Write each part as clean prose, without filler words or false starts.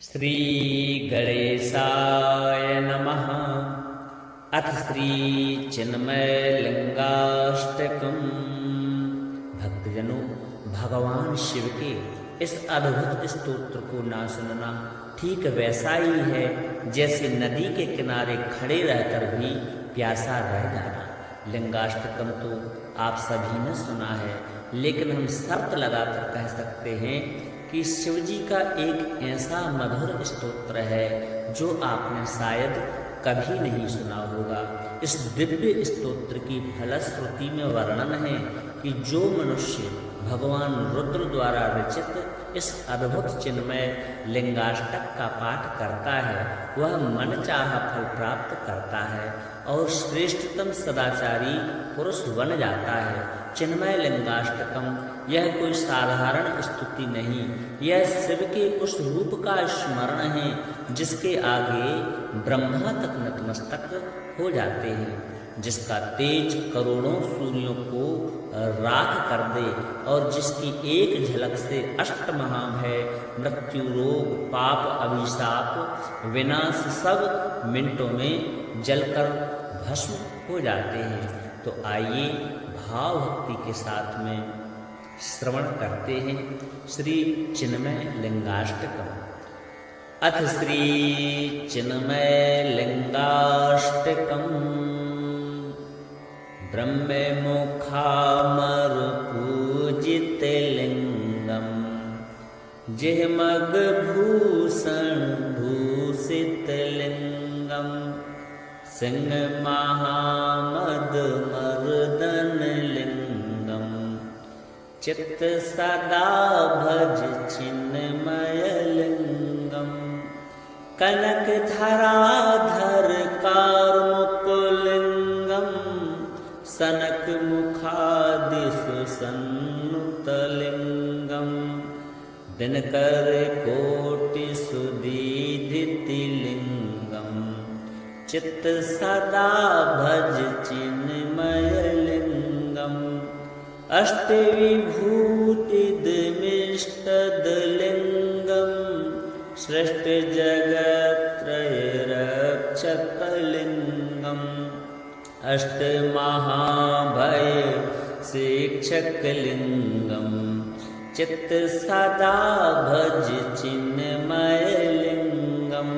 श्री गणेशाय नमः। अथ श्री चिन्मयलिंगाष्टकम्। भक्तजनों, भगवान शिव के इस अद्भुत स्तोत्र को ना सुनना ठीक वैसा ही है जैसे नदी के किनारे खड़े रहकर भी प्यासा रह जाना। लिंगाष्टकम तो आप सभी ने सुना है, लेकिन हम शर्त लगाकर कह सकते हैं कि शिव जी का एक ऐसा मधुर स्तोत्र है जो आपने शायद कभी नहीं सुना होगा। इस दिव्य स्तोत्र की फलश्रुति में वर्णन है कि जो मनुष्य भगवान रुद्र द्वारा रचित इस अद्भुत चिन्मय लिंगाष्टक का पाठ करता है वह मनचाहा फल प्राप्त करता है और श्रेष्ठतम सदाचारी पुरुष बन जाता है। चिन्मय लिंगाष्टकम यह कोई साधारण स्तुति नहीं, यह शिव के उस रूप का स्मरण है जिसके आगे ब्रह्मा तक नतमस्तक हो जाते हैं, जिसका तेज करोड़ों सूर्यों को राख कर दे और जिसकी एक झलक से अष्ट महाभय, मृत्यु, रोग, पाप, अभिशाप, विनाश सब मिनटों में जलकर भस्म हो जाते हैं। तो आइए भाव भक्ति के साथ में श्रवण करते हैं श्री चिन्मय लिंगाष्टकम। अथ श्री चिन्मय लिंगाष्टकम्। ब्रह्ममुखामर पूजित लिंगम जिह्मग भूषण भूषित लिंगम सिंह महामद मर्दन लिंगम चित्त सदा भज चिन्मय लिंगम कनक धराधर कार्मुक लिंगम सनक मुखादिषु सन्नुत लिंगम दिनकर कोटि सुदीधिति लिंगम चित्त सदा भज चिन्मय लिंगम अष्टविभूतिदमिष्टद लिंगम सृष्ट जगत्त्रय रक्षक लिंगम अष्ट महाभय शिक्षक लिंगम चित्त सदा भज चिन्मय लिंगम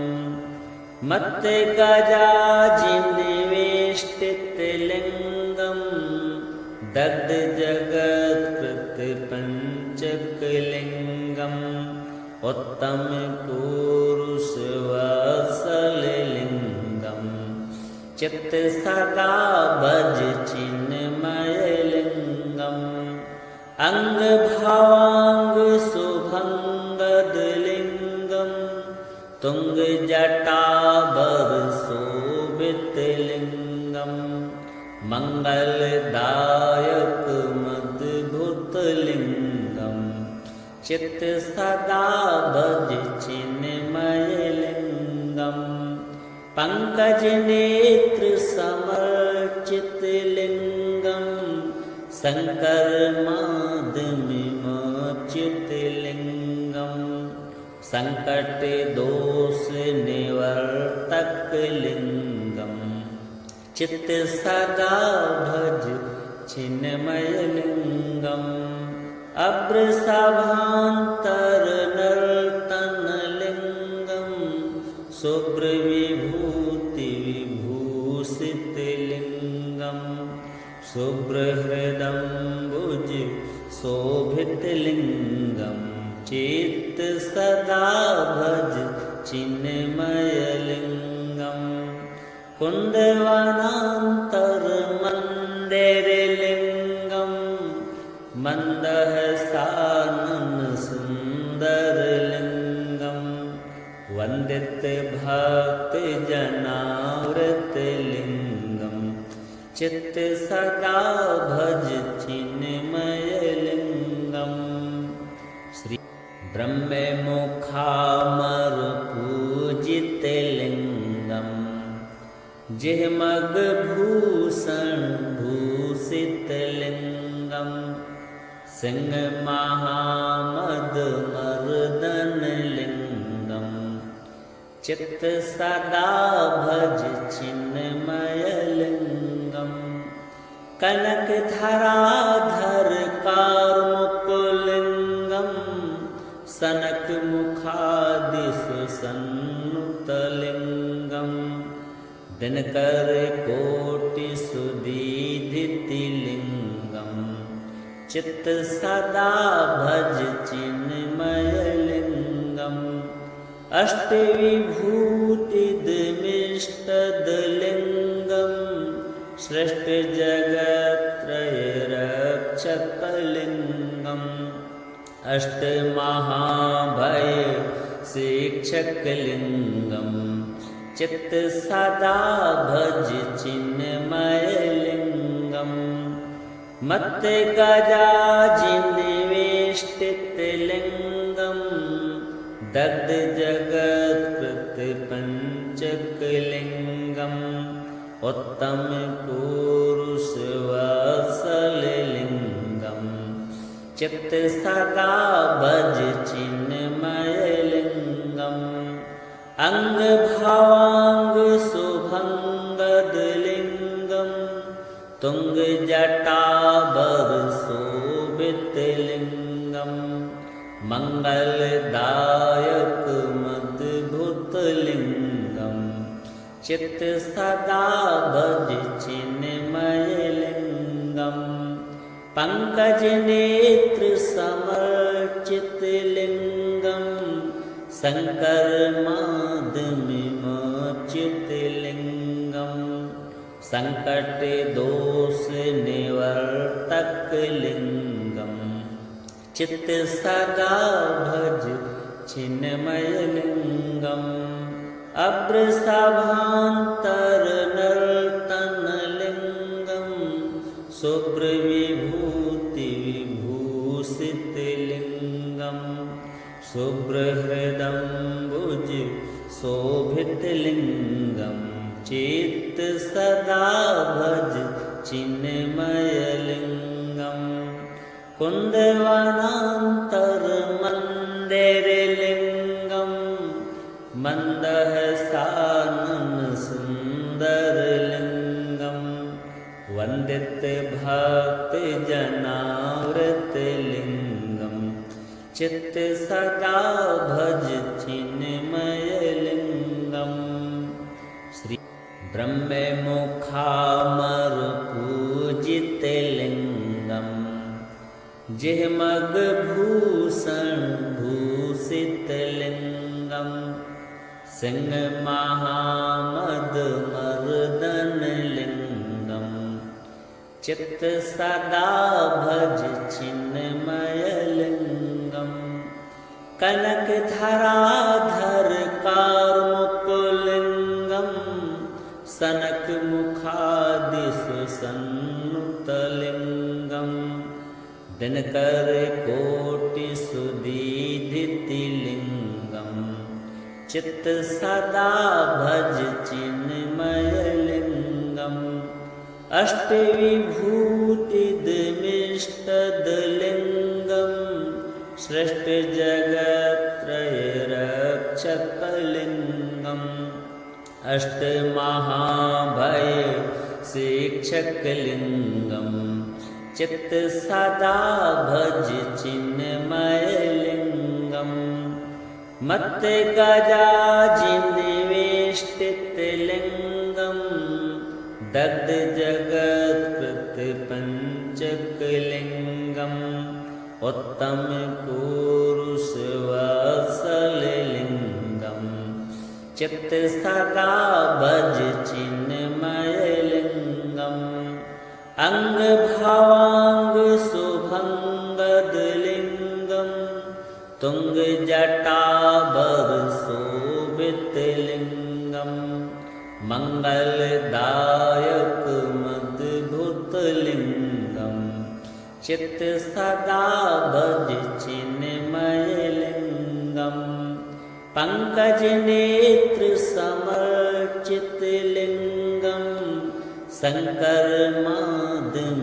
मत्त गजाजिन्वेष्टित लिंगम दग्ध जगत पंचक लिंगम उत्तम पुरुष वत्सल लिंगम चित्त सदा भज चिन्मय लिंगम अंग भवांग शुभंगद लिंगम तुंग जटाभर शोभित लिंगम मंगलदायक मद्भुत लिंगम चित्त सदा भज चिन्मय लिंगम पंकज नेत्र समर्चित लिंगम शंकर माधमिमोचित लिंगम संकट दोष निवर्तक लिंगम चित्त सदा भज चिन्मय लिंगम अभ्रसभांतर नर्तन लिंगम शुभ्र विभूति विभूषित लिंगम शुभ्र हृदम्बुज शोभित लिंगम चित्त सदा भज चिन्मय लिंगम कुंदवनांतर मंदिर लिंगम मंदहसानन सुंदर लिंगम वंदित भक्त जनावृत लिंगम चित्त सदा भज चिन्मय लिंगम श्री ब्रह्ममुखामर पूजित लिंगम जिह्मग भूषण भूषित लिंगम सिंह महामद मर्दन लिंगम चित्त सदा भज चिन्मयलिंगम कनक धराधर कार्मुकुलिंगम सनक मुखादिषु सन्नुतलिंगम दिनकर कोटि सुदीधितिलिंगम चित्त सदा भज चिन्मयलिंगम अष्टविभूतिदमिष्टदलिंगम सृष्ट जगत्त्रयरक्षकलिंगम अष्टमहाभय शिक्षकलिंगम चित्त सदा भज चिन्मयलिंगम मत्त गजाजिन्वेष्टितलिंगम दग्ध जगत्कृत पंचकलिंगम उत्तम पुरुष वत्सलिंगम चित्त सदा भज चिन्मयलिंगम अंग भावांग शुभंगदलिंगम तुंग जटाबर शोभितलिंगम मंगलदायक मद्भुतलिंगम चित्त सदा भज चिन्मयलिंगम पंकज नेत्र समर्चितलिंगम शंकर माधमिमोचितलिंगम संकट दोष निवर्तक लिंगम चित्त सदा भज चिन्मयलिंगम अभ्रसभान्तर नर्तनलिंगम शुभ्र विभूति विभूषितलिंगम शुभ्र हृदम्बुज शोभितलिंगम चित्त सदा भज चिन्मयलिंगम कुंदवनांतर मंदिरलिंगम मंदहसानन सुंदरलिंगम वंदित भक्त जनावृतलिंगम चित्त सदा भज चिन्मयलिंगम श्री ब्रह्म मुखामर पूजितलिंगम जिहमग भूषण भूषितलिंगम सिंह महामद मर्दनलिंगम चित्त सदा भज चिन्मयलिंगम कनक धराधर कार्मुकुलिंगम सनक मुखादिषु सन्नुतलिंगम दिनकर कोटि सुदीधितिलिंगम चित्त सदा भज चिन्मयलिंगम अष्टविभूतिदमिष्टदलिंगम सृष्ट जगत्त्रयरक्षकलिंगम अष्टमहाभय शिक्षकलिंगम चित्त सदा भज चिन्मयलिंगम मत्त गजाजिन्वेष्टितलिंगम दग्ध जगत्कृत पंचकलिंगम उत्तम पुरुष वत्सलिंगम चित्त सदा भज चिन्मयलिंगम अंग भावांग शुभंगदलिंगम तुंग जटाबर शोभितलिंगम मंगलदायक मद्भुतलिंगम चित्त सदा भज चिन्मयलिंगम पंकज नेत्र समर्चितलिंगम शंकर माधमिमोचितलिंगम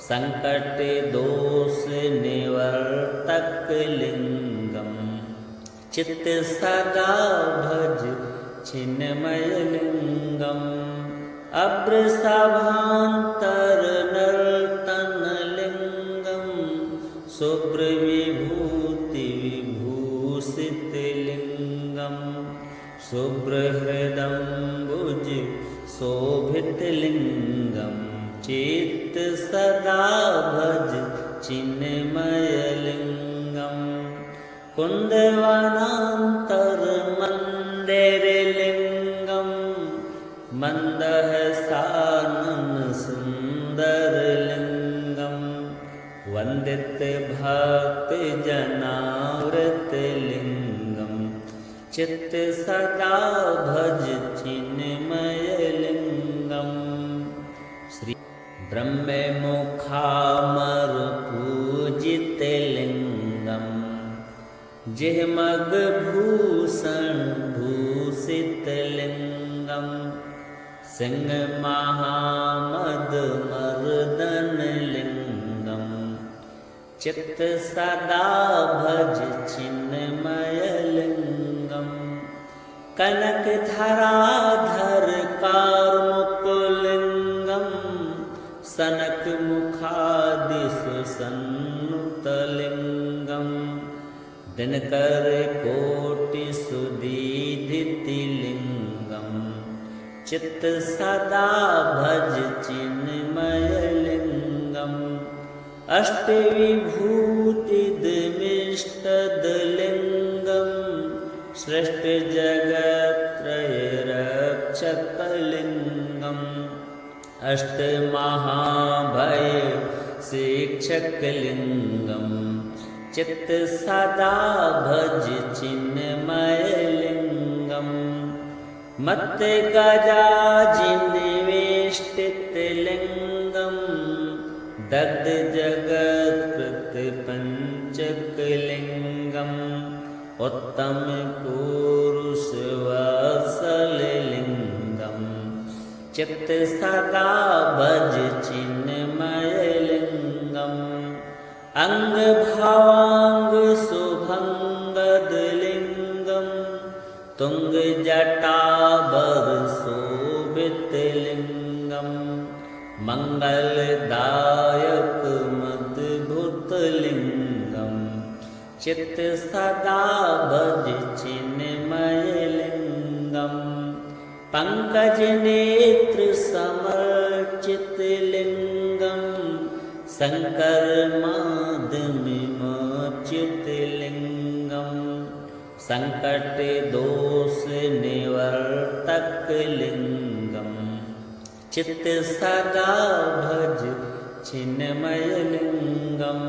संकट दोष निवर्तक लिंगम चित्त सदा भज चिन्मयलिङ्गम् अभ्रसभान्तरनर्तनलिङ्गं शुभ्रविभूतिविभूषितलिङ्गं शुभ्रहृदम्बुज शोभितलिङ्गं चित्त सदा भज चिन्मयलिङ्गम् कुन्दवनान्तरमन्दिरलिङ्गं मन्दहसानन सुन्दरलिङ्गं वन्दितभक्तजनावृतलिङ्गं चित्त सदा भज चिन्मयलिङ्गम् श्री ब्रह्ममुखामरुपूजितलिङ्गं जिह्मग्भूषण भूषितलिङ्गं सिंहमहामदमर्दनलिङ्गं चित्त सदा भज चिन्मयलिङ्गम् कनकधराधर कार्मुकलिङ्गं सनकमुखादिसुसन्नुतलिङ्गं दिनकरकोटिसुदीधितलिङ्गं चित्त सदा भज चिन्मयलिङ्गम् अष्टविभूतिदमिष्टदलिङ्गं सृष्टजगत्त्रयरक्षकलिङ्गम् अष्टमहाभयशिक्षकलिङ्गं चित्त सदा भज चिन्मयलिङ्गम् मत्तगजाजिन्वेष्टितलिङ्गं दग्धजगत्कृतपञ्चकलिङ्गम् उत्तमपुरुषवत्सललिङ्गं चित्त सदा भज चिन्मयलिङ्गम् अङ्गभवाङ्गशुभङ्गदलिङ्गं तुङ्गजटाभरशोभितलिङ्गं मङ्गलदायकमद्भुतलिङ्गं चित्त सदा भज चिन्मयलिङ्गम् पङ्कजनेत्रसमर्चितलिङ्गं शङ्करमाधवविमोचितलिङ्गं सङ्कटदोषनिवर्तकलिङ्गं चित्त सदा भज चिन्मयलिङ्गम्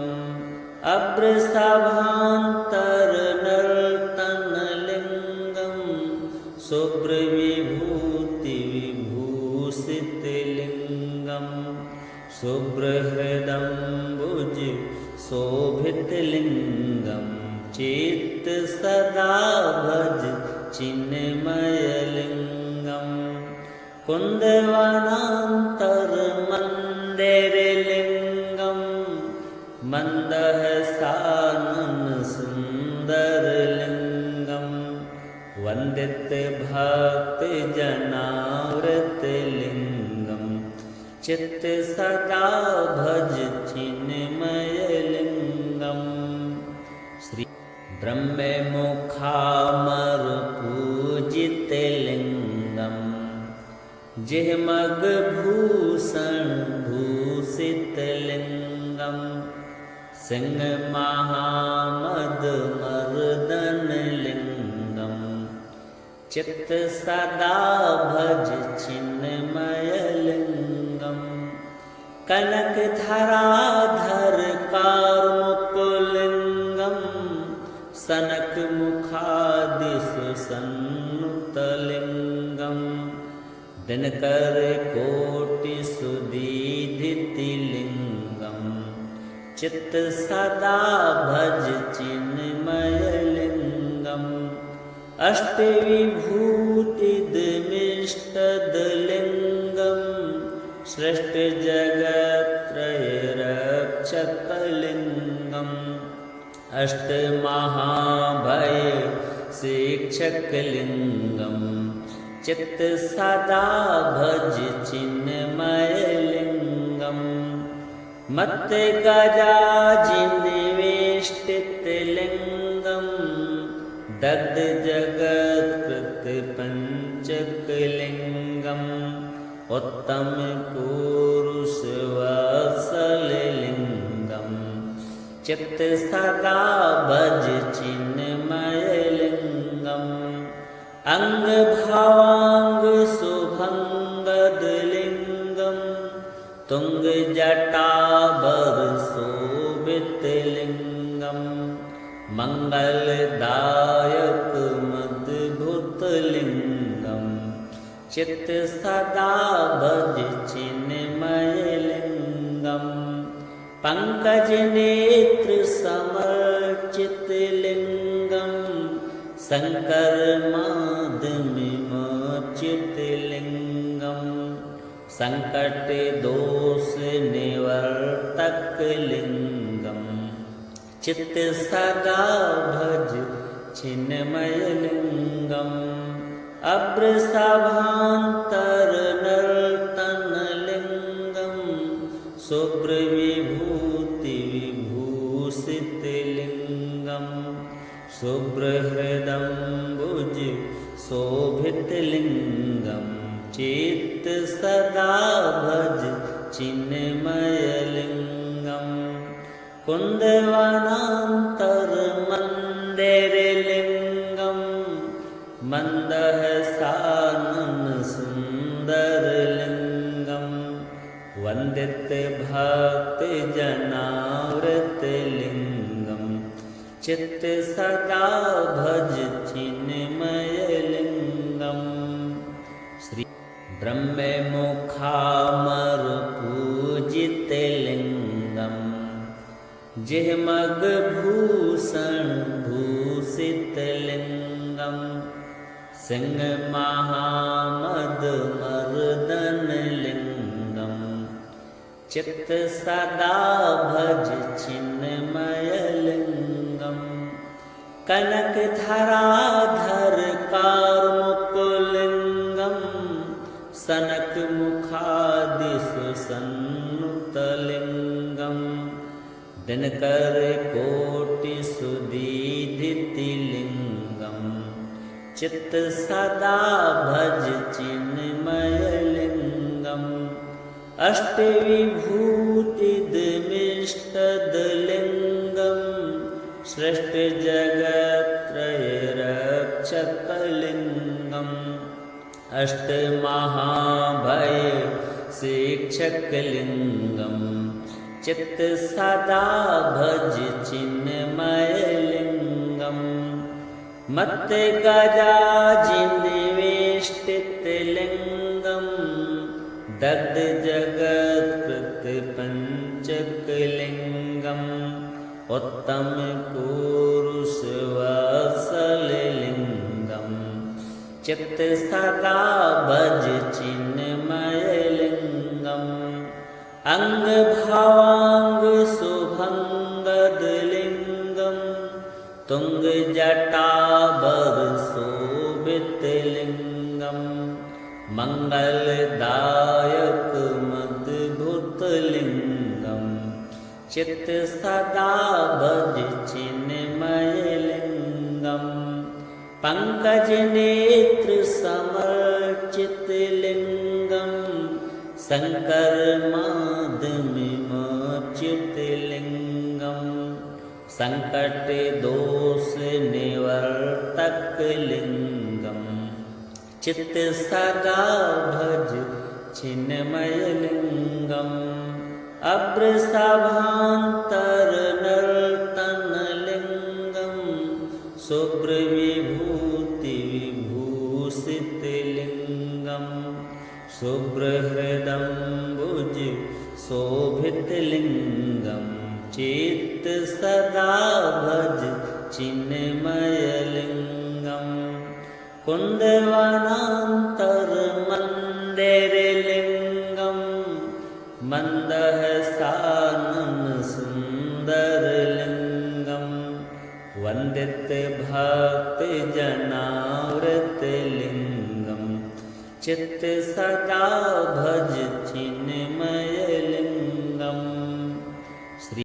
अभ्रसभान्तरनर्तनलिङ्गं शुभ्रविभूतिविभूषितलिङ्गं शुभ्रहृदम्बुज शोभितलिङ्गं चित्त सदा भज चिन्मयलिङ्गम् कुन्दवनान्तरमन्दिरलिङ्गं मन्दहसानन सुन्दरलिङ्गं वन्दितभक्तजनावृतलिङ्गं चित्त सदा भज चिन्मयलिङ्गम् श्री ब्रह्ममुखामरुपूजितलिङ्गं जिह्मग्भूषण भूषितलिङ्गं सिंहमहामदमर्दनलिङ्गं चित्त सदा भज चिन्मयलिङ्गम् कनकधराधर कार्मुकलिङ्गं सनकमुखादिसुसन्नुतलिङ्गं दिनकरकोटिसुदीधितलिङ्गं चित्त सदा भज चिन्मयलिङ्गम् अष्टविभूतिदमिष्टदलिङ्गं सृष्टजगत्त्रयरक्षकलिङ्गम् अष्टमहाभय शिक्षकलिङ्गं चित्त सदा भज चिन्मयलिङ्गं मत्त गजाजिन्वेष्टितलिङ्गं दग्ध जगत्कृतपञ्चकलिङ्गम् उत्तम पुरुषवत्सललिङ्गं चित्त सदा भज चिन्मयलिङ्गम् अङ्गभवाङ्ग शुभङ्गदलिङ्गं तुङ्गजटाभर शोभितलिङ्गं मङ्गलदायक मद्भुतलिङ्गं चित्त सदा भज चिन्मयलिङ्गम् पङ्कजनेत्र समर्चितलिङ्गं शङ्करमाधविमोचितलिङ्गं सङ्कटदोषनिवर्तकलिङ्गं चित्त सदा भज चिन्मयलिङ्गम् अभ्रसभान्तरनर्तनलिङ्गं शुभ्रविभूतिविभूषितलिङ्गं शुभ्रहृदम्बुज शोभितलिङ्गं चित्त सदा भज चिन्मयलिङ्गं कुन्दवनान्तरमन्दिरलिङ्गं मन्दहसानन सुन्दरलिङ्गं वन्दित भक्तजनावृतलिङ्गं चित्त सदा भज चिन्मयलिङ्गम् श्री ब्रह्ममुखामरुपूजितलिङ्गं जिह्मग्भूषण भूषितलिङ्गं सिंहमहामदमर्दनलिङ्गं चित्त सदा भज चिन्मयलिङ्गम् कनकधराधर कार्मुकलिङ्गं सनकमुखादिसुसन्नुतलिङ्गं दिनकरकोटिसुदीधितलिङ्गं चित्त सदा भज चिन्मयलिङ्गम् अष्टविभूतिदमिष्टदलिङ्गं सृष्टजगत्त्रयरक्षकलिङ्गम् अष्टमहाभय शिक्षकलिङ्गं चित्त सदा भज चिन्मयलिङ्गम् मत्त गजाजिन्वेष्टितलिङ्गं दग्ध जगत्कृतपञ्चकलिङ्गम् उत्तम पुरुषवत्सललिङ्गं चित्त सदा भज चिन्मयलिङ्गम् अङ्गभवाङ्ग शुभङ्गदलिङ्गं तुङ्गजटाभर शोभितलिङ्गं मङ्गलदायक मद्भुतलिङ्गं चित्त सदा भज चिन्मयलिङ्गम् पङ्कजनेत्र समर्चितलिङ्गं शङ्करमाधविमोचितलिङ्गं सङ्कटदोषनिवर्तकलिङ्गं चित्त सदा भज चिन्मयलिङ्गम् अभ्रसभान्तरनर्तनलिङ्गं शुभ्रविभूतिविभूषितलिङ्गं शुभ्रहृदम्बुज शोभितलिङ्गं चित्त सदा भज चिन्मयलिङ्गम् कुन्दवनान्तरमन्दिरलिङ्गं मन्दहसानन सुन्दरलिङ्गं वन्दित वंदित भक्त जनावृत लिंगम चित्त सदा भज चिन्मयानंदम।